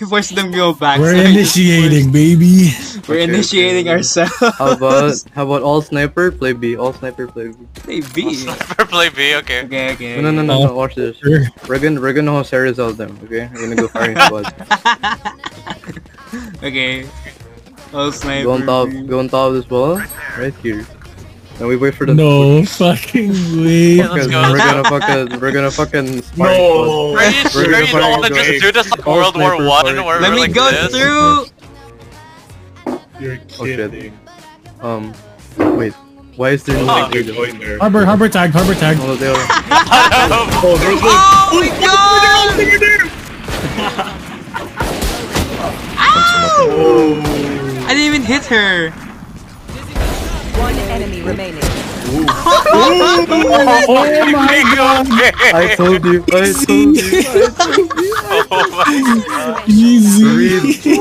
Force them go back. We're so initiating, baby. We're initiating ourselves. How about all sniper play B? All sniper play B. Play B. Sniper play B, okay. Okay. No, watch this. Sure. We're gonna Jose Rizal them, okay? We're gonna go firing squad. Okay. All sniper. Go on top of this wall, right here. And we wait for them. No fucking way. Let's go. We're gonna fucking No. Are you sure you don't want to We're just do this like all World War sniper One fire. where Let we're me like go this? through. You're Oh, shit. kidding. Wait. Why is there no Oh, You're going there. Harbor tag. Oh, they are. Oh, there's like... Oh my god! Oh. I didn't even hit her. One enemy remaining. Oh my god. I told you. Oh my god. Easy.